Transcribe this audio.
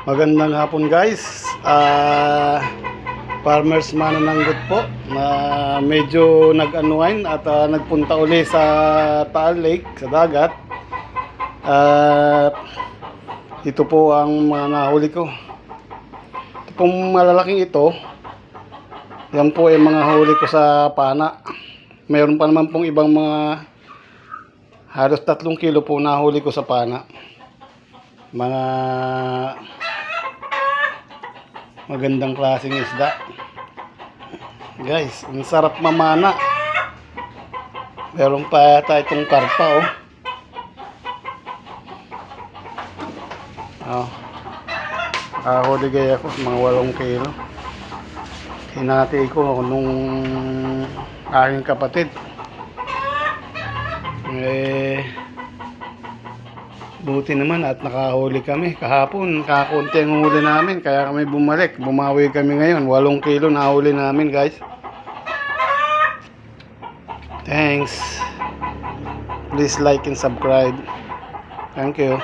Magandang hapon guys. Farmers Manananggot po na medyo nag-unwind at nagpunta uli sa Taal Lake, sa dagat. At ito po ang mga nahuli ko. Ito pong malalaking ito, yan po ay mga huli ko sa pana. Mayroon pa naman pong ibang mga halos 3 kilo po nahuli ko sa pana. Mga magandang klaseng isda guys, ang sarap mamana. Meron pa yata itong karpa huli gaya ako mga 8 kilo. Hinati ko nung aking kapatid, buti naman at nakahuli kami kahapon. Kakaunti ang huli namin kaya kami bumalik, bumawi kami ngayon. 8 kilo na huli namin guys. Thanks, please like and subscribe. Thank you.